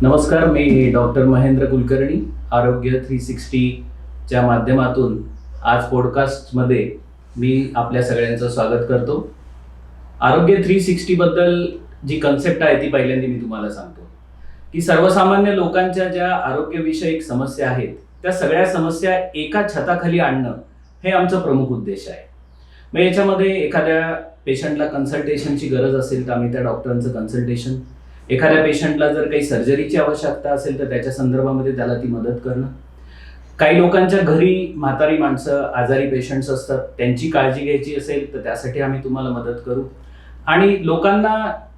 नमस्कार, मी डॉक्टर महेंद्र कुलकर्णी. आरोग्य 360च्या माध्यमातून आज पॉडकास्टमध्ये मी आपल्या सगळ्यांचं स्वागत करतो. आरोग्य 360 बद्दल जी कन्सेप्ट आहे ती पहिल्यांदा मी तुम्हाला सांगतो की सर्वसामान्य लोकांच्या ज्या आरोग्यविषयक समस्या आहेत त्या सगळ्या समस्या एका छताखाली आणणं हे आमचं प्रमुख उद्देश आहे. मग याच्यामध्ये एखाद्या पेशंटला कन्सल्टेशनची गरज असेल तर आम्ही त्या डॉक्टरांचं कन्सल्टेशन, एखाद्या पेशंटला जर काही सर्जरीची आवश्यकता असेल तर त्याच्या संदर्भामध्ये त्याला ती मदत करणं, काही लोकांच्या घरी म्हातारी माणसं, आजारी पेशंट्स असतात, त्यांची काळजी घ्यायची असेल तर त्यासाठी आम्ही तुम्हाला मदत करू, आणि लोकांना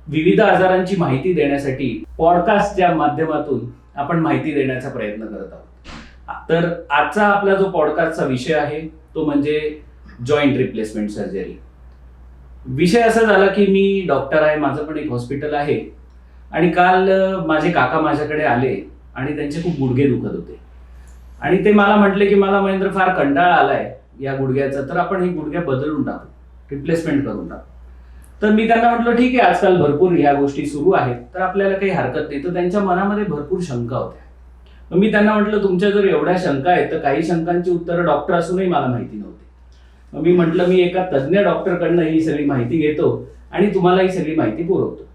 विविध आजारांची माहिती देण्यासाठी पॉडकास्टच्या माध्यमातून आपण माहिती देण्याचा प्रयत्न करत आहोत. तर आजचा आपला जो पॉडकास्टचा विषय आहे तो म्हणजे जॉईंट रिप्लेसमेंट सर्जरी. विषय असा झाला की मी डॉक्टर आहे, माझं पण एक हॉस्पिटल आहे, आणि काल माझे काका माझ्याकडे आले आणि त्यांचे खूप गुडघे दुखत होते आणि ते मला म्हटले की मला महेंद्र फार कंटाळा आलाय या गुडघ्याचा, तर आपण हे गुडघ्या बदलून टाकू, रिप्लेसमेंट करून टाकू. तर मी त्यांना म्हटलं ठीक आहे, आजकाल भरपूर ह्या गोष्टी सुरू आहेत तर आपल्याला काही हरकत नाही. तर त्यांच्या मनामध्ये भरपूर शंका होत्या. मग मी त्यांना म्हटलं तुमच्या जर एवढ्या शंका आहेत तर काही शंकांची उत्तरं डॉक्टर असूनही मला माहिती नव्हती. मग मी म्हटलं मी एका तज्ज्ञ डॉक्टरकडनं ही सगळी माहिती घेतो आणि तुम्हाला ही सगळी माहिती पुरवतो.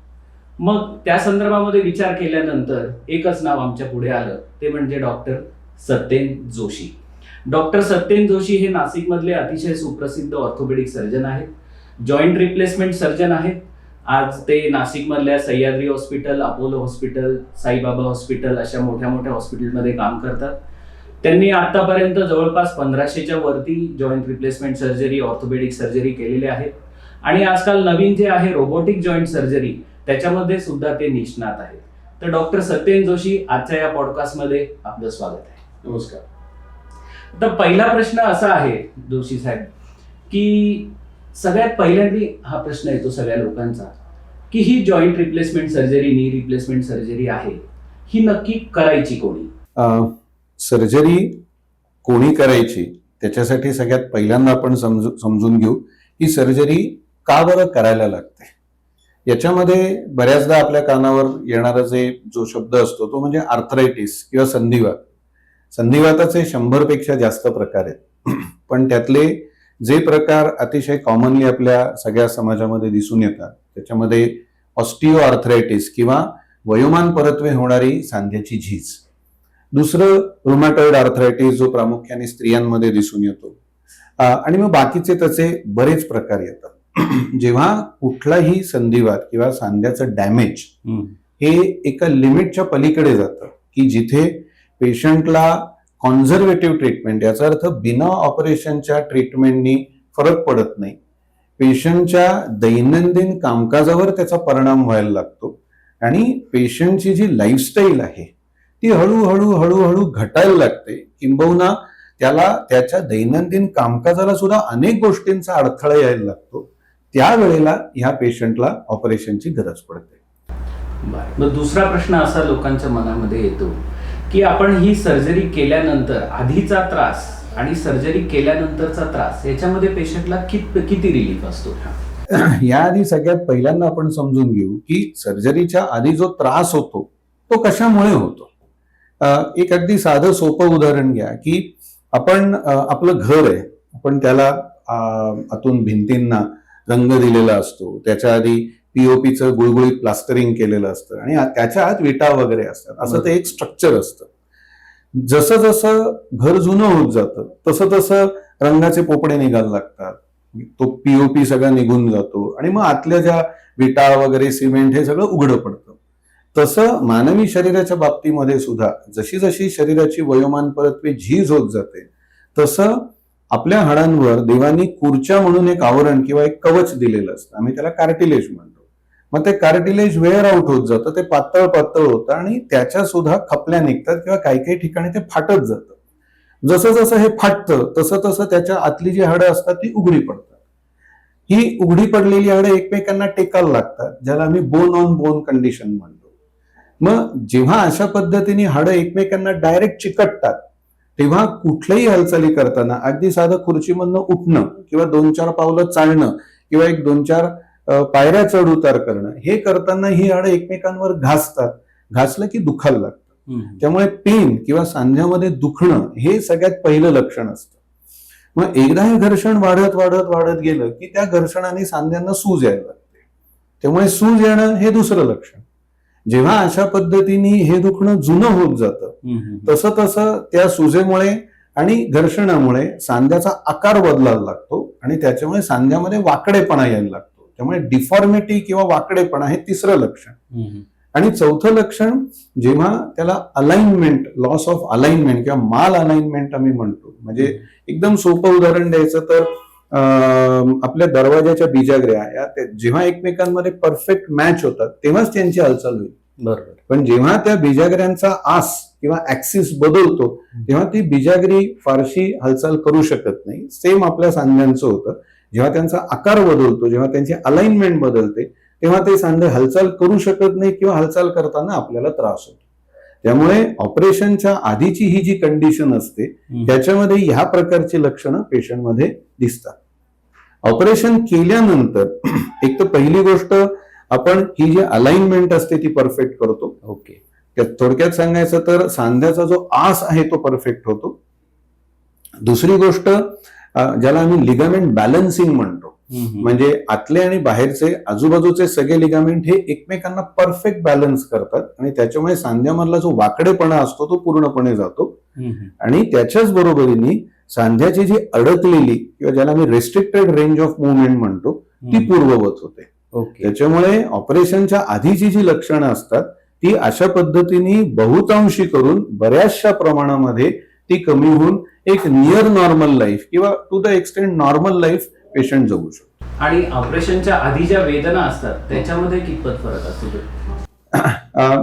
मग त्या संदर्भामध्ये विचार केल्यानंतर एकच नाव आमच्या पुढे आलं, ते म्हणजे डॉक्टर सत्येन जोशी. डॉक्टर सत्येन जोशी हे नाशिकमधले अतिशय सुप्रसिद्ध ऑर्थोपेडिक सर्जन आहेत, जॉईंट रिप्लेसमेंट सर्जन आहेत. आज ते नाशिकमधल्या Sahyadri hospital, Apollo hospital, Saibaba hospital अशा मोठ्या मोठ्या हॉस्पिटलमध्ये काम करतात. त्यांनी आतापर्यंत जवळपास 1500च्या वरती joint replacement surgery, orthopaedic surgery केलेले आहेत, आणि आजकाल नवीन जे आहे रोबोटिक जॉईंट सर्जरी त्याच्यामध्ये सुद्धा ते निष्णात आहेत. तर डॉक्टर सत्येन जोशी, आजच्या या पॉडकास्टमध्ये आपलं स्वागत आहे. नमस्कार. तर पहिला प्रश्न असा आहे जोशी साहेब, की सगळ्यात पहिल्यांदा हा प्रश्न येतो सगळ्या लोकांचा की ही joint replacement surgery, knee replacement surgery आहे, ही नक्की करायची कोणी? सर्जरी कोणी करायची त्याच्यासाठी सगळ्यात पहिल्यांदा आपण समजून घेऊ की सर्जरी का बरं करायला लागते. याच्यामध्ये बऱ्याचदा आपल्या कानावर येणारा जो शब्द असतो तो म्हणजे आर्थरायटिस किंवा संधिवात. संधिवाताचे 100 पेक्षा जास्त प्रकार आहेत, पण त्यातले जे प्रकार अतिशय कॉमनली आपल्या सगळ्या समाजामध्ये दिसून येतात त्याच्यामध्ये ऑस्टिओ आर्थरायटिस किंवा वयोमान परत्वे होणारी सांध्याची झीज, दुसरं रुमॅटॉइड आर्थरायटिस जो प्रामुख्याने स्त्रियांमध्ये दिसून येतो, आणि मग बाकीचे त्याचे बरेच प्रकार येतात. जेव्हा कुठलाही संधिवात किंवा सांध्याचं डॅमेज हे एका लिमिटच्या पलीकडे जातं की जिथे पेशंटला कॉन्झर्वेटिव्ह ट्रीटमेंट, याचा अर्थ बिना ऑपरेशनच्या ट्रीटमेंटनी फरक पडत नाही, पेशंटच्या दैनंदिन कामकाजावर त्याचा परिणाम व्हायला लागतो आणि पेशंटची जी लाईफस्टाईल आहे ती हळूहळू हळूहळू घटायला लागते, किंबहुना त्याला त्याच्या दैनंदिन कामकाजाला सुद्धा अनेक गोष्टींचा अडथळा यायला लागतो. त्यावेळेला ह्या पेशंटला ऑपरेशनची गरज पडते. मग दुसरा प्रश्न असा लोकांच्या मनामध्ये येतो की आपण ही सर्जरी केल्यानंतर आधीचा त्रास आणि सर्जरी केल्यानंतरचा त्रास याच्यामध्ये पेशंटला किती रिलीफ असतो? याआधी सगळ्यात पहिल्यांदा आपण समजून घेऊ की सर्जरीच्या आधी जो त्रास होतो तो कशामुळे होतो. एक अगदी साधं सोपं उदाहरण घ्या की आपण आपलं घर आहे, आपण त्याला आतून भिंतींना रंग दिलेला असतो, त्याच्या आधी पीओपीचं गुळगुळीत प्लास्टरिंग केलेलं असतं आणि त्याच्या आत विटा वगैरे असतात, असं ते एक स्ट्रक्चर असतं. जसं जसं घर जुनं होत जातं तसं तसं रंगाचे पोपडे निघायला लागतात, तो पीओपी सगळा निघून जातो आणि मग आतल्या ज्या विटा वगैरे सिमेंट हे सगळं उघडं पडतं. तसं मानवी शरीराच्या बाबतीमध्ये सुद्धा जशी जशी शरीराची वयोमान परत्वे झीज होत जाते तसं आपल्या हाडांवर देवानी कुर्च्या म्हणून एक आवरण किंवा एक कवच दिलेलं असतं, आम्ही त्याला कार्टिलेज म्हणतो. मग ते कार्टिलेज वेअर आउट होत जातं, ते पातळ पातळ होतं आणि त्याच्या सुद्धा खपल्या निघतात किंवा काही काही ठिकाणी ते फाटत जातं. जसं जसं हे फाटतं तसं तसं त्याच्या आतली जी हाडं असतात ती उघडी पडतात. ही उघडी पडलेली हाडं एकमेकांना टेकायला लागतात, ज्याला आम्ही बोन ऑन बोन कंडिशन म्हणतो. मग जेव्हा अशा पद्धतीने हाडं एकमेकांना डायरेक्ट चिकटतात तेव्हा कुठल्याही हालचाली करताना, अगदी साधं खुर्चीमधनं उठणं किंवा 2-4 पावलं चालणं किंवा एक 2-4 पायऱ्या चढ उतार करणं, हे करताना ही हाडं एकमेकांवर घासतात घासलं की दुखायला लागतं. हम्म. त्यामुळे पेन किंवा सांध्यामध्ये दुखणं हे सगळ्यात पहिलं लक्षण असतं. मग एकदा हे घर्षण वाढत वाढत वाढत गेलं की त्या घर्षणाने सांध्यांना सूज यायला लागते. त्यामुळे सूज येणं हे दुसरं लक्षण. जेव्हा अशा पद्धतीने हे दुखणं जुनं होत जातं हम्म. तसं तसं त्या सुजेमुळे आणि घर्षणामुळे सांध्याचा आकार बदलायला लागतो आणि त्याच्यामुळे सांध्यामध्ये वाकडेपणा यायला लागतो. त्यामुळे डिफॉर्मिटी किंवा वाकडेपणा हे तिसरं लक्षण. हम्म. आणि चौथं लक्षण जेव्हा त्याला अलाइनमेंट, लॉस ऑफ अलाइनमेंट किंवा माल अलाइनमेंट आम्ही म्हणतो. म्हणजे एकदम सोपं उदाहरण द्यायचं तर आपल्या दरवाजाच्या बिजागऱ्या या जेव्हा एकमेकांमध्ये परफेक्ट मॅच होतात तेव्हाच त्यांची हालचाल होईल. बरोबर. पण जेव्हा त्या बिजागऱ्यांचा आस किंवा ऍक्सिस बदलतो तेव्हा ती बिजागरी फारशी हालचाल करू शकत नाही. सेम आपल्या सांध्यांचं होतं. जेव्हा त्यांचा आकार बदलतो, जेव्हा त्यांची अलाइनमेंट बदलते तेव्हा ते सांधे हालचाल करू शकत नाही किंवा हालचाल करताना आपल्याला त्रास होतो. त्यामुळे ऑपरेशनच्या आधीची ही जी कंडिशन असते त्याच्यामध्ये ह्या प्रकारची लक्षणं पेशंटमध्ये दिसतात. ऑपरेशन केल्यानंतर एक तर पहिली गोष्ट आपण ही जी अलाइनमेंट असते ती परफेक्ट करतो. ओके. थोडक्यात सांगायचं तर सांध्याचा जो आस आहे तो परफेक्ट होतो. दुसरी गोष्ट ज्याला आम्ही लिगामेंट बॅलन्सिंग म्हणतो. म्हणजे आतले आणि बाहेरचे आजूबाजूचे सगळे लिगामेंट हे एकमेकांना परफेक्ट बॅलन्स करतात आणि त्याच्यामुळे सांध्यामधला जो वाकडेपणा असतो तो पूर्णपणे जातो. आणि त्याच्याच बरोबरीने सांध्याची जी अडकलेली किंवा ज्याला आम्ही रेस्ट्रिक्टेड रेंज ऑफ मुवमेंट म्हणतो ती पूर्ववत होते. ओके. त्याच्यामुळे ऑपरेशनच्या आधीची जी लक्षणं असतात ती अशा पद्धतीने बहुतांशी करून बऱ्याचशा प्रमाणामध्ये ती कमी होऊन एक नियर नॉर्मल लाईफ किंवा to the extend normal life patient जगू शकतो. आणि ऑपरेशनच्या आधी ज्या वेदना असतात त्याच्यामध्ये कितपत फरक असतो?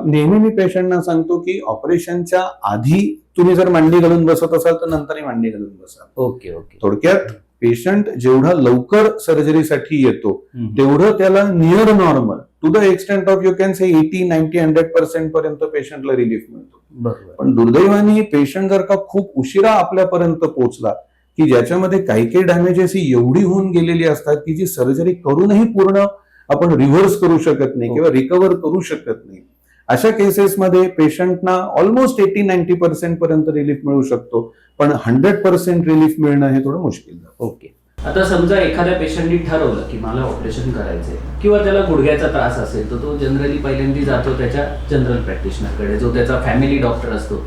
नेहमी मी पेशंटना सांगतो की ऑपरेशनच्या आधी तुम्ही जर मांडी घालून बसत असाल तर नंतरही मांडी घालून बसा. ओके. ओके. थोडक्यात पेशंट जेवढा लवकर सर्जरीसाठी येतो तेवढं त्याला near normal to the extent of you can say 80, 90, 100% पर्यंत पेशंटला रिलीफ मिळतो. बरोबर. पण दुर्दैवाने पेशंट जर का खूप उशिरा आपल्यापर्यंत पोहोचला की ज्याच्यामध्ये काही काही डॅमेजेस ही एवढी होऊन गेलेली असतात की जी सर्जरी करूनही पूर्ण आपण रिव्हर्स करू शकत नाही किंवा रिकव्हर करू शकत नाही. अशा केसेसमध्ये पेशंटना ऑलमोस्ट 80-90% पर्यंत रिलीफ मिळू शकतो. पण 100% रिलीफ मिळणं हे थोडं मुश्किल जातं. ओके. आता समजा एखाद्या पेशंटनी ठरवलं की मला ऑपरेशन करायचंय किंवा त्याला गुडघ्याचा त्रास असेल तर तो जनरली पहिल्यांदा जातो त्याच्या जनरल प्रॅक्टिशनरकडे, जो त्याचा फॅमिली डॉक्टर असतो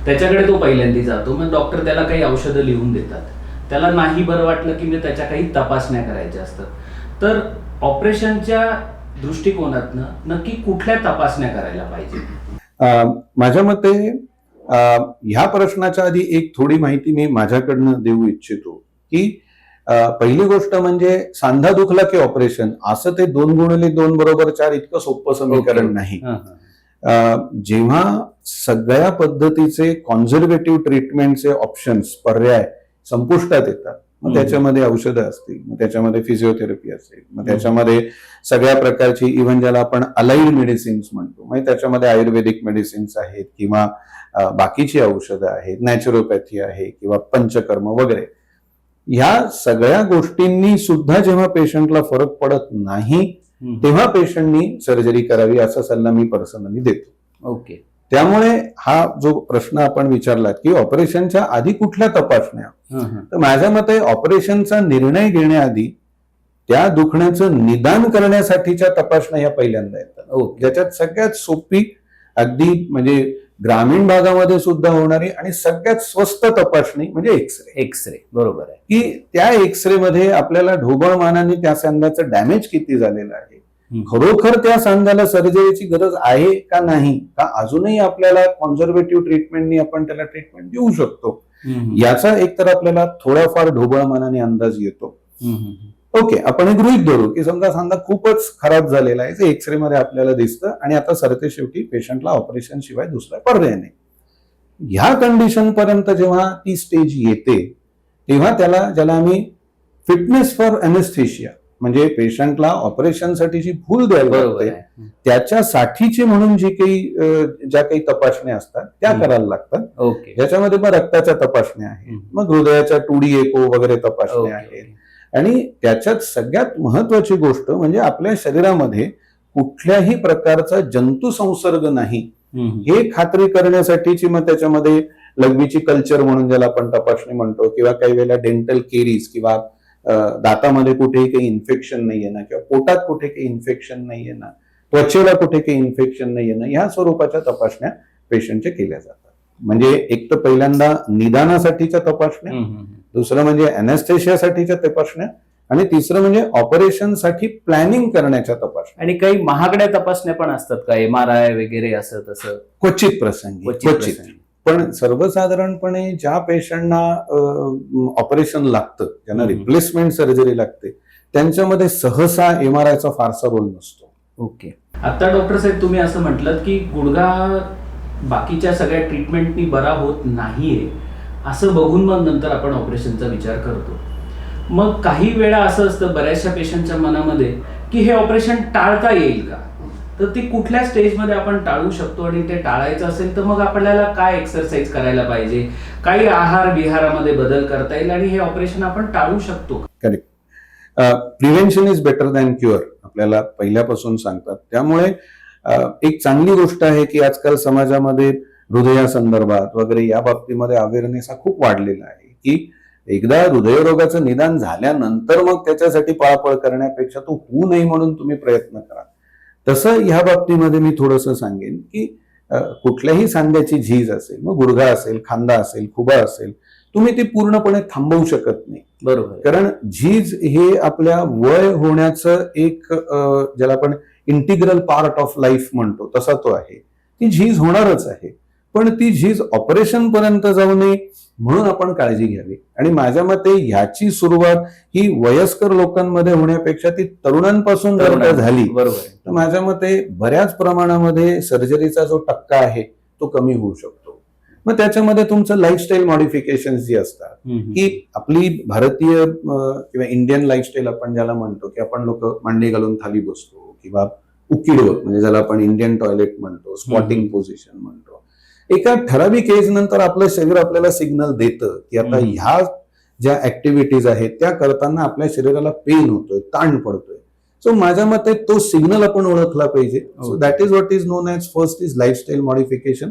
त्याच्याकडे तो पहिल्यांदा जातो. मग डॉक्टर त्याला काही औषधं लिहून देतात. त्याला नाही बरं वाटलं की मग त्याच्या काही तपासण्या करायच्या असतात. तर ऑपरेशनच्या दृष्टिकोनातनं नक्की कुठल्या तपासण्या करायला पाहिजे? माझ्या मते ह्या प्रश्नाच्या आधी एक थोडी माहिती मी माझ्याकडनं देऊ इच्छितो की पहिली गोष्ट म्हणजे सांधा दुखला की ऑपरेशन असं ते 2x2 = 4 इतकं सोपं समीकरण नाही. जेव्हा सगळ्या पद्धतीचे कॉन्झर्वेटिव्ह ट्रीटमेंटचे ऑप्शन्स, पर्याय संपुष्टात येतात मग त्याच्यामध्ये औषधं असतील, मग त्याच्यामध्ये फिजिओथेरपी असेल, मग त्याच्यामध्ये सगळ्या प्रकारची इव्हन ज्याला आपण अलाइड मेडिसिन्स म्हणतो, म्हणजे त्याच्यामध्ये आयुर्वेदिक मेडिसिन्स आहेत किंवा बाकीची औषधं आहेत, नॅचरोपॅथी आहे किंवा पंचकर्म वगैरे. ह्या सगळ्या गोष्टींनी सुद्धा जेव्हा पेशंटला फरक पडत नाही तेव्हा पेशंटनी सर्जरी करावी असा सल्ला मी पर्सनली देतो. ओके. त्यामुळे हा जो प्रश्न आपण विचारला की ऑपरेशनच्या आधी कुठल्या तपासण्या, तर माझ्या मते ऑपरेशनचा निर्णय घेण्याआधी त्या दुखण्याचं निदान करण्यासाठीच्या तपासण्या या पहिल्यांदा येतात. ज्याच्यात सगळ्यात सोपी, अगदी म्हणजे ग्रामीण भागामध्ये सुद्धा होणारी आणि सगळ्यात स्वस्त तपासणी म्हणजे एक्सरे. एक्सरे. बरोबर आहे की त्या एक्सरे मध्ये आपल्याला ढोबळमानाने त्या सांध्याचं डॅमेज किती झालेलं आहे, खरोखर त्या सांध्याला सर्जरीची गरज आहे का नाही, का अजूनही आपल्याला कॉन्झर्वेटिव्ह ट्रीटमेंटनी आपण त्याला ट्रीटमेंट देऊ शकतो, याचा एकतर आपल्याला थोडाफार ढोबळमानाने अंदाज येतो. ओके, आपण हे गृहीत धरू की समजा सांधा खूपच खराब झालेला आहे, ते एक्सरे मध्ये आपल्याला दिसतं आणि आता सरते शेवटी पेशंटला ऑपरेशन शिवाय दुसरा पर्याय नाही. ह्या कंडिशन पर्यंत जेव्हा ती स्टेज येते तेव्हा त्याला, ज्याला आम्ही फिटनेस फॉर एनेस्थेशिया म्हणजे पेशंटला ऑपरेशनसाठी जी भूल द्यायला लागते त्याच्यासाठीची म्हणून ज्या काही तपासण्या असतात त्या करायला लागतात. ओके. ज्याच्यामध्ये मग रक्ताच्या तपासण्या आहेत, मग हृदयाच्या 2D एको वगैरे तपासण्या आहेत. आणि त्याच्यात सगळ्यात महत्वाची गोष्ट म्हणजे आपल्या शरीरामध्ये कुठल्याही प्रकारचा जंतू संसर्ग नाही हे खात्री करण्यासाठीची मग त्याच्यामध्ये लघवीची कल्चर म्हणून ज्याला आपण तपासणी म्हणतो, किंवा काही वेळेला डेंटल केरीज किंवा दातामध्ये कुठेही काही इन्फेक्शन नाहीये ना, किंवा पोटात कुठे काही इन्फेक्शन नाहीये ना, त्वचेला कुठे काही इन्फेक्शन नाहीये ना, ह्या स्वरूपाच्या तपासण्या पेशंटच्या केल्या जातात. म्हणजे एक तर पहिल्यांदा निदानासाठीच्या तपासण्या, दुसरं म्हणजे अॅनेस्थेशियासाठीच्या तपासण्या, आणि तिसरं म्हणजे ऑपरेशनसाठी प्लॅनिंग करण्याच्या तपासण्या. आणि काही महागड्या तपासण्या पण असतात का, MRI वगैरे असं तसं? क्वचित प्रसंगी, क्वचित. पण सर्वसाधारणपणे ज्या पेशंटना ऑपरेशन लागतं, ज्यांना रिप्लेसमेंट सर्जरी लागते, त्यांच्यामध्ये सहसा MRIचा फारसा रोल नसतो. ओके. आता डॉक्टर साहेब तुम्ही असं म्हटलं की गुडघा बाकीच्या सगळ्या ट्रीटमेंटनी बरा होत नाहीये असं बघून मग नंतर आपण ऑपरेशनचा विचार करतो. मग काही वेळा असं असतं बऱ्याचशा पेशंटच्या मनामध्ये की हे ऑपरेशन टाळता येईल का, तर ती कुठल्या स्टेजमध्ये आपण टाळू शकतो, आणि ते टाळायचं असेल तर मग आपल्याला काय एक्सरसाइज करायला पाहिजे, काही आहार विहारामध्ये बदल करता येईल आणि हे ऑपरेशन आपण टाळू शकतो? Correct. Prevention is better than cure आपल्याला पहिल्यापासून सांगतात. त्यामुळे एक चांगली गोष्ट आहे की आजकाल समाजामध्ये हृदयासंदर्भात वगैरे या बाबतीमध्ये अवेअरनेस हा खूप वाढलेला आहे, की एकदा हृदयरोगाचं निदान झाल्यानंतर मग त्याच्यासाठी पळापळ करण्यापेक्षा तो होऊ नये म्हणून तुम्ही प्रयत्न करा. तसं ह्या बाबतीमध्ये मी थोडंसं सांगेन की कुठल्याही सांध्याची झीज असेल, मग गुडघा असेल, खांदा असेल, खुबा असेल, तुम्ही ती पूर्णपणे थांबवू शकत नाही. बरोबर. कारण झीज हे आपल्या वय होण्याचं एक ज्याला आपण इंटिग्रल पार्ट ऑफ लाईफ म्हणतो तसा तो आहे. ती झीज होणारच आहे, पण ती झीज ऑपरेशन पर्यंत जाऊ नये म्हणून आपण काळजी घ्यावी. आणि माझ्या मते ह्याची सुरुवात ही वयस्कर लोकांमध्ये होण्यापेक्षा ती तरुणांपासून जर का झाली, बरोबर, तर माझ्या मते बऱ्याच प्रमाणामध्ये सर्जरीचा जो टक्का आहे तो कमी होऊ शकतो. मग त्याच्यामध्ये तुमचं लाईफस्टाईल मॉडिफिकेशन जी असतात, की आपली भारतीय किंवा इंडियन लाईफस्टाईल आपण ज्याला म्हणतो, की आपण लोक मांडी घालून खाली बसतो, किंवा उकिडवर म्हणजे ज्याला आपण इंडियन टॉयलेट म्हणतो, स्क्वॉटिंग पोझिशन म्हणतो. एका ठराविक एज नंतर आपलं शरीर आपल्याला सिग्नल देतं की आता ह्या ज्या ऍक्टिव्हिटीज आहेत त्या करताना आपल्या शरीराला पेन होतोय, ताण पडतोय. सो माझ्या मते तो सिग्नल आपण ओळखला पाहिजे. So that is what is non as first is lifestyle modification.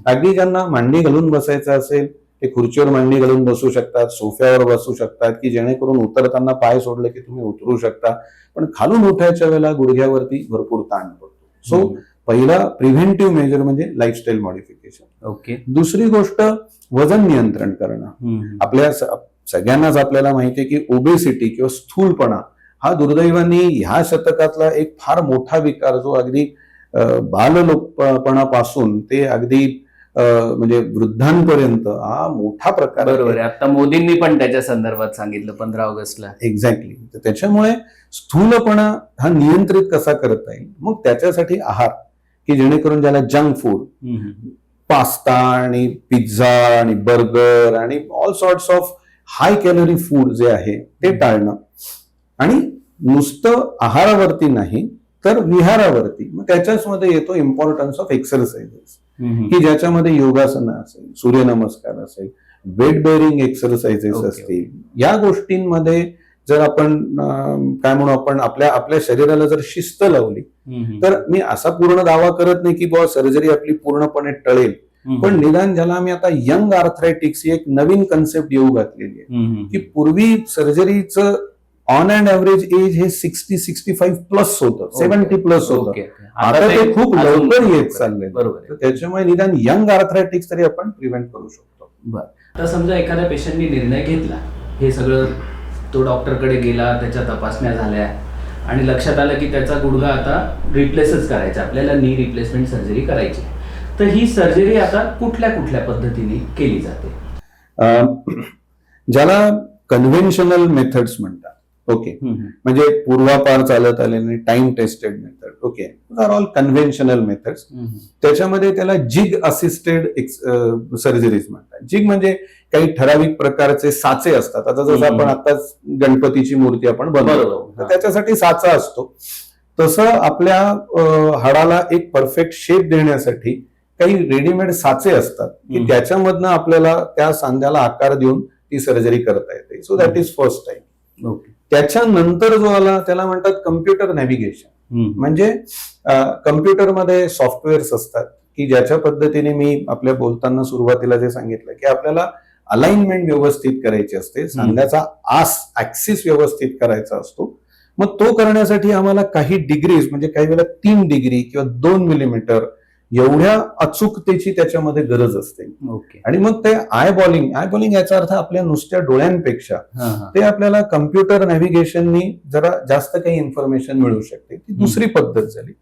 अगदी ज्यांना मांडी घालून बसायचं असेल ते खुर्चीवर मांडी घालून बसू शकतात, सोफ्यावर बसू शकतात, की जेणेकरून उतरताना पाय सोडले की तुम्ही उतरू शकता. पण खालून उठायच्या वेळेला गुडघ्यावरती भरपूर ताण पडतो. सो पहिला प्रिव्हेंटिव्ह मेजर म्हणजे लाईफस्टाईल मॉडिफिकेशन. ओके. दुसरी गोष्ट वजन नियंत्रण करणं. आपल्या सगळ्यांनाच आपल्याला माहिती आहे की ओबेसिटी किंवा स्थूलपणा हा दुर्दैवाने ह्या शतकातला एक फार मोठा विकार, जो अगदी बाललोकपणापासून ते अगदी म्हणजे वृद्धांपर्यंत हा मोठा प्रकार. बरोबर आहे. आता मोदींनी पण त्याच्या संदर्भात सांगितलं 15 ऑगस्टला. एक्झॅक्टली. तर त्याच्यामुळे स्थूलपणा हा नियंत्रित कसा करता येईल, मग त्याच्यासाठी आहार, की जेणेकरून ज्याला जंक फूड, पास्ता आणि पिझ्झा आणि बर्गर आणि all sorts of high calorie food जे आहे ते टाळणं. आणि नुसतं आहारावरती नाही तर विहारावरती. मग त्याच्यामध्ये येतो इम्पॉर्टन्स ऑफ एक्सरसाइजेस, की ज्याच्यामध्ये योगासनं असेल, सूर्यनमस्कार असेल, वेट बेअरिंग एक्सरसाइजेस असतील. या गोष्टींमध्ये जर आपण काय म्हणू, आपण आपल्या शरीराला जर शिस्त लावली, तर मी असा पूर्ण दावा करत नाही की बुवा सर्जरी आपली पूर्णपणे टळेल, पण निदान ज्याला आम्ही आता यंग आर्थरायटिक्स ही एक नवीन कन्सेप्ट येऊ घातलेली आहे, की पूर्वी सर्जरीचं ऑन अँड ऍव्हरेज एज हे 60-65 प्लस होतं, 70 प्लस होतं. आता ते खूप लवकर येत चाललंय. बरोबर. त्याच्यामुळे निदान यंग आर्थरायटिक्स तरी आपण प्रिव्हेंट करू शकतो. बरं. आता समजा एखाद्या पेशंटनी निर्णय घेतला, हे सगळं तो डॉक्टरकडे गेला, त्याच्या तपासण्या झाल्या आणि लक्षात आलं की त्याचा गुडघा आता रिप्लेसच करायचा, आपल्याला नी रिप्लेसमेंट सर्जरी करायची, तर ही सर्जरी आता कुठल्या कुठल्या पद्धतीने केली जाते? ज्याला कन्व्हेन्शनल मेथड्स म्हणतात. ओके. म्हणजे पूर्वापार चालत आलेले time tested method. Okay. Are all conventional methods. त्याच्यामध्ये त्याला जिग असिस्टेड सर्जरीज म्हणतात. जिग म्हणजे काही ठराविक प्रकारचे साचे असतात. आता जसं आपण आताच गणपतीची मूर्ती आपण बनवतो, तर त्याच्यासाठी साचा असतो. तसं आपल्या हाडाला एक परफेक्ट शेप देण्यासाठी काही रेडीमेड साचे असतात, की त्याच्यामधनं आपल्याला त्या सांध्याला आकार देऊन ती सर्जरी करता येते. So that is first time. Okay. त्याच्यानंतर जो आला त्याला म्हणतात कम्प्युटर नॅव्हिगेशन. म्हणजे कम्प्युटरमध्ये सॉफ्टवेअर्स असतात की ज्याच्या पद्धतीने मी आपल्या बोलताना सुरुवातीला जे सांगितलं की आपल्याला अलाइनमेंट व्यवस्थित करायची असते, सांध्याचा ऍक्सिस व्यवस्थित करायचा असतो. मग तो करण्यासाठी आम्हाला काही डिग्रीज म्हणजे काही वेळेला 3 डिग्री किंवा 2 मिलीमीटर एवढ्या अचूकतेची त्याच्यामध्ये गरज असते. ओके. आणि मग ते आय बॉलिंग याचा अर्थ आपल्या नुसत्या डोळ्यांपेक्षा ते आपल्याला कम्प्युटर नॅव्हिगेशननी जरा जास्त काही इन्फॉर्मेशन मिळू शकते. ती दुसरी पद्धत झाली.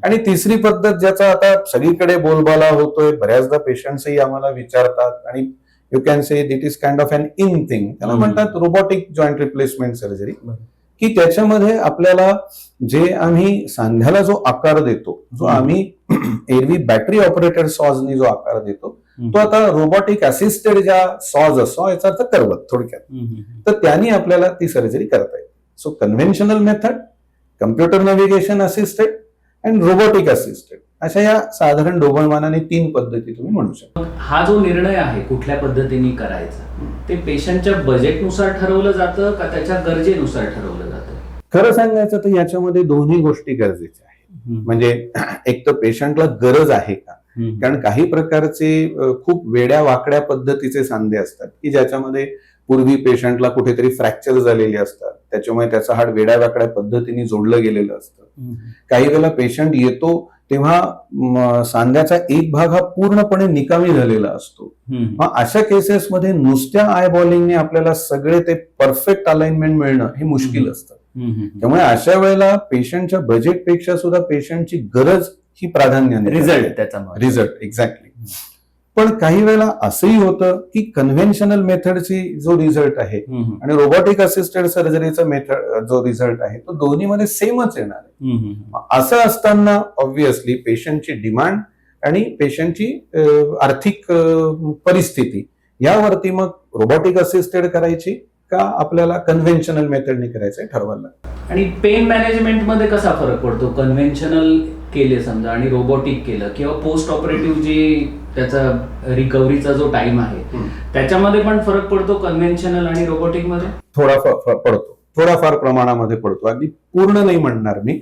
आणि तिसरी पद्धत ज्याचा आता सगळीकडे बोलबाला होतोय, बऱ्याचदा पेशंट्सही आम्हाला विचारतात आणि you can say it is kind of an in thing, त्याला म्हणतात रोबोटिक जॉईंट रिप्लेसमेंट सर्जरी, की त्याच्यामध्ये आपल्याला जे आम्ही सांध्याला जो आकार देतो, जो आम्ही एरवी बॅटरी ऑपरेटेड सॉजनी जो आकार देतो, तो आता रोबोटिक असिस्टेड ज्या सॉज असतो, याचा अर्थ करवत थोडक्यात, तर त्यांनी आपल्याला ती सर्जरी करता येते. So conventional method, computer navigation assisted and robotic assisted, अशा या साधारण ढोबळमानाने 3 पद्धती तुम्ही म्हणू शकता. हा जो निर्णय आहे कुठल्या पद्धतीने करायचा ते पेशंटच्या बजेटनुसार ठरवलं जातं का त्याच्या गरजेनुसार ठरवलं जातं? खरं सांगायचं तर याच्यामध्ये दोन्ही गोष्टी गरजेच्या आहेत. म्हणजे एक तर पेशंटला गरज आहे का, कारण काही प्रकारचे खूप वेड्या वाकड्या पद्धतीचे सांधे असतात की ज्याच्यामध्ये पूर्वी पेशंटला कुठेतरी फ्रॅक्चर झालेले असतात, त्याच्यामुळे त्याचा हाड वेड्या वाकड्या पद्धतीने जोडलं गेलेलं असतं. काही वेळेला पेशंट येतो तेव्हा सांध्याचा एक भाग हा पूर्णपणे निकामी झालेला असतो. मग अशा केसेसमध्ये नुसत्या आय बॉलिंगने आपल्याला सगळे ते परफेक्ट अलाइनमेंट मिळणं हे मुश्किल असतं. त्यामुळे अशा वेळेला पेशंटच्या बजेटपेक्षा सुद्धा पेशंटची गरज ही प्राधान्याने, रिझल्ट एक्झॅक्टली. पण काही वेळेला असंही होतं की कन्व्हेन्शनल मेथडची जो रिझल्ट आहे आणि रोबोटिक असिस्टेड सर्जरीचा मेथड जो रिझल्ट आहे तो दोन्हीमध्ये सेमच येणार आहे. असं असताना ऑब्व्हियसली पेशंटची डिमांड आणि पेशंटची आर्थिक परिस्थिती यावरती मग रोबोटिक असिस्टेड करायची का आपल्याला कन्व्हेन्शनल मेथडने करायचं ठरवायला. आणि पेन मॅनेजमेंट मध्ये कसा फरक पडतो कन्व्हेन्शनल केले समजा आणि रोबोटिक केलं, किंवा पोस्ट ऑपरेटिव्ह जी त्याचा रिकव्हरीचा जो टाइम आहे त्याच्यामध्ये पण फरक पडतो कन्व्हेन्शनल आणि रोबोटिक मध्ये? थोडाफार प्रमाणामध्ये पडतो, अगदी पूर्ण नाही म्हणणार मी.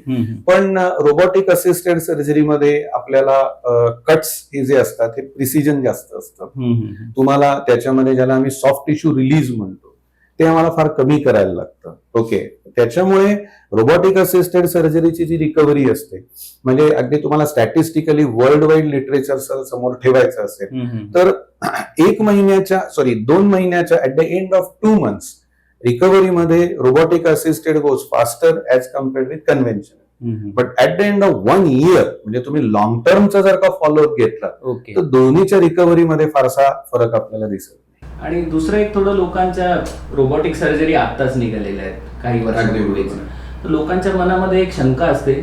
पण रोबोटिक असिस्टेड सर्जरीमध्ये आपल्याला कट्स हे जे असतात हे प्रिसिजन जास्त असतं. तुम्हाला त्याच्यामध्ये ज्याला आम्ही सॉफ्ट टिश्यू रिलीज म्हणतो ते आम्हाला फार कमी करायला लागतं. ओके, त्याच्यामुळे रोबोटिक असिस्टेड सर्जरीची जी रिकव्हरी असते, म्हणजे अगदी तुम्हाला स्टॅटिस्टिकली वर्ल्ड वाईड लिटरेचर समोर ठेवायचं असेल तर 2 महिन्याच्या at the end of 2 months रिकव्हरीमध्ये robotic assisted goes faster as compared with conventional. But at the end of 1 year म्हणजे तुम्ही लॉंग टर्मचा जर का फॉलोअप घेतला तर दोन्हीच्या रिकव्हरीमध्ये फारसा फरक आपल्याला दिसत नाही. आणि दुसरं एक थोडं लोकांच्या रोबोटिक सर्जरी आताच निघालेल्या आहेत काही वर्षांपूर्वीच, तर लोकांच्या मनामध्ये एक शंका असते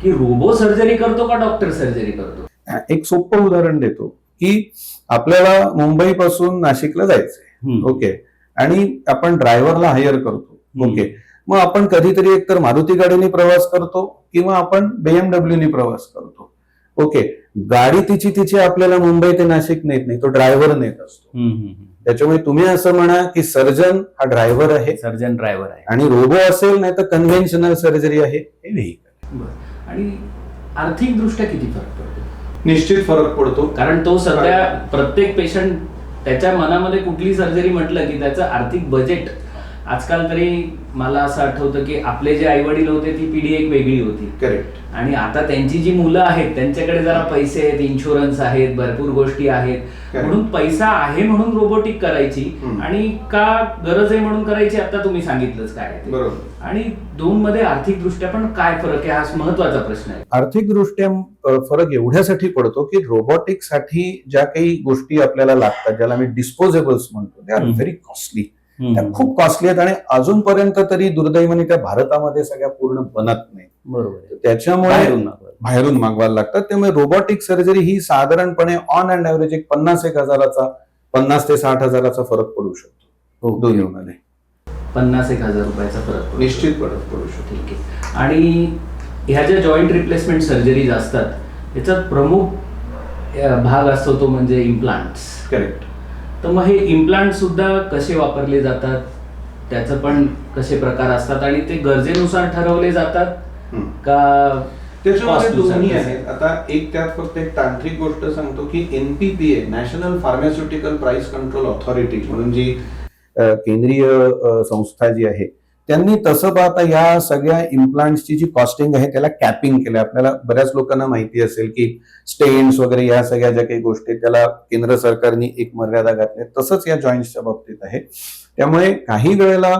की रोबो सर्जरी करतो का डॉक्टर सर्जरी करतो? एक सोपं उदाहरण देतो की आपल्याला मुंबईपासून नाशिकला जायचंय, ओके, आणि आपण ड्रायव्हरला हायर करतो, ओके. मग आपण कधीतरी एकतर मारुती गाडीने प्रवास करतो किंवा आपण BMW ने प्रवास करतो, ओके. गाडी तिची आपल्याला मुंबई ते नाशिक नेत नाही, तो ड्रायव्हर नेत असतो. त्याच्यामुळे तुम्ही असं म्हणा की सर्जन हा ड्रायव्हर आहे, आणि रोबो असेल नाही तर कन्व्हेन्शनल सर्जरी आहे हे व्हेइकल. आणि आर्थिक दृष्ट्या किती फरक पडतो? निश्चित फरक पडतो, कारण तो सध्या प्रत्येक पेशंट त्याच्या मनामध्ये कुठली सर्जरी म्हटलं की त्याचं आर्थिक बजेट, आजकाल तरी मला असं आठवतं की आपले जे आई वडील होते ती पिढी एक वेगळी होती. करेक्ट. आणि आता त्यांची जी मुलं आहेत त्यांच्याकडे जरा पैसे आहेत, इन्शुरन्स आहेत, भरपूर गोष्टी आहेत, म्हणून पैसा आहे म्हणून रोबोटिक करायची आणि का गरज आहे म्हणून करायची, आता तुम्ही सांगितलंच काय. बरोबर. आणि 2 मध्ये आर्थिक दृष्ट्या पण काय फरक आहे, हा महत्वाचा प्रश्न आहे. आर्थिक दृष्ट्या फरक एवढ्यासाठी पडतो की रोबोटिक साठी ज्या काही गोष्टी आपल्याला लागतात, ज्याला आम्ही डिस्पोजेबल्स म्हणतो, ते आर व्हेरी कॉस्टली, त्या खूप कॉस्टली आहेत आणि अजूनपर्यंत तरी दुर्दैवाने त्या भारतामध्ये सगळ्या पूर्ण बनत नाही. बरोबर. त्याच्यामुळे बाहेरून मागवायला लागतात. त्यामुळे रोबोटिक सर्जरी ही साधारणपणे ऑन अँड ऍव्हरेज एक 50 ते 60 हजाराचा फरक पडू शकतो दोन्हीमध्ये. 50,000 रुपयाचा फरक निश्चित पडू शकतो. ठीक आहे. आणि ह्या ज्या जॉईंट रिप्लेसमेंट सर्जरीज असतात याचा प्रमुख भाग असतो तो म्हणजे इम्प्लांट्स. करेक्ट. तर मग हे इम्प्लांट सुद्धा कसे वापरले जातात, त्याचं पण कसे प्रकार असतात आणि ते गरजेनुसार ठरवले जातात का त्याच्यामध्ये cost दोन्ही नुसार? आहेत. आता एक त्यात फक्त एक तांत्रिक गोष्ट सांगतो की NPPA national pharmaceutical price control authority म्हणून जी केंद्रीय संस्था जी आहे त्यांनी तसं पाहता या सगळ्या इम्प्लांट्सची जी कॉस्टिंग आहे त्याला कॅपिंग केलं. आपल्याला बऱ्याच लोकांना माहिती असेल की स्टेन्स वगैरे या सगळ्या ज्या काही गोष्टी आहेत, त्याला केंद्र सरकारने एक मर्यादा घातली. तसंच या जॉईंट्सच्या बाबतीत आहे. त्यामुळे काही वेळेला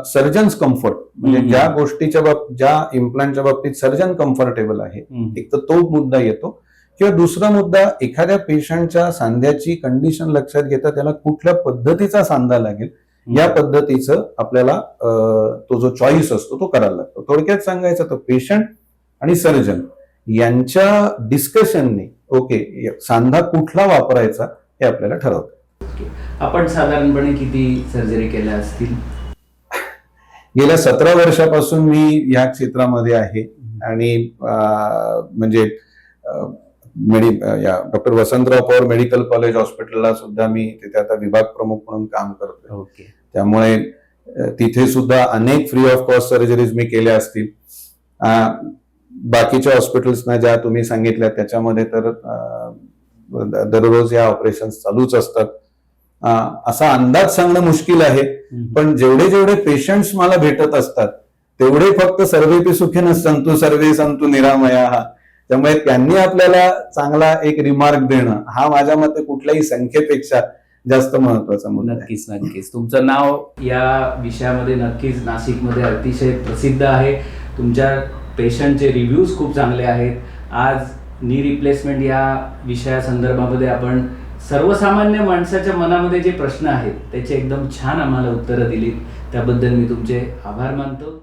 सर्जन्स कम्फर्ट म्हणजे ज्या गोष्टीच्या ज्या इम्प्लांटच्या बाबतीत सर्जन कम्फर्टेबल आहे, एक तर तो मुद्दा येतो. किंवा दुसरा मुद्दा, एखाद्या पेशंटच्या सांध्याची कंडिशन लक्षात घेता त्याला कुठल्या पद्धतीचा सांधा लागेल या पद्धतीचं आपल्याला तो जो चॉईस असतो तो करायला लागतो. थोडक्यात सांगायचं तर पेशंट आणि सर्जन यांच्या डिस्कशनने ओके सांधा कुठला वापरायचा हे आपल्याला ठरवतं. आपण साधारणपणे किती सर्जरी केल्या असतील? गेल्या 17 वर्षापासून मी या क्षेत्रामध्ये आहे आणि म्हणजे या doctor Vasantrao Pawar medical college हॉस्पिटलला सुद्धा मी तिथे आता विभाग प्रमुख म्हणून काम करतो. ओके. त्यामुळे तिथे सुद्धा अनेक फ्री ऑफ कॉस्ट सर्जरीज मी केल्या असतील. बाकीच्या हॉस्पिटल्सना ज्या तुम्ही सांगितल्या त्याच्यामध्ये तर दररोज या ऑपरेशन्स चालूच असतात. असा अंदाज सांगणं मुश्किल आहे, पण जेवढे जेवढे पेशंट्स मला भेटत असतात तेवढे फक्त सर्वेपी सुखिनः सन्तु सर्वे सन्तु निरामयाः. त्यामुळे त्यांनी आपल्याला चांगला एक रिमार्क देणं हा माझ्या मते कुठल्याही संख्येपेक्षा जास्त महत्वाचा मुद्दा आहे. नक्कीच नक्कीच. तुमचं नाव या विषयामध्ये नक्कीच नाशिकमध्ये अतिशय प्रसिद्ध आहे. तुमच्या पेशंटचे रिव्ह्यूज खूप चांगले आहेत. आज नी रिप्लेसमेंट या विषयासंदर्भामध्ये आपण सर्वसामान्य माणसाच्या मनामध्ये जे प्रश्न आहेत त्याचे एकदम छान आम्हाला उत्तरं दिलीत. त्याबद्दल मी तुमचे आभार मानतो.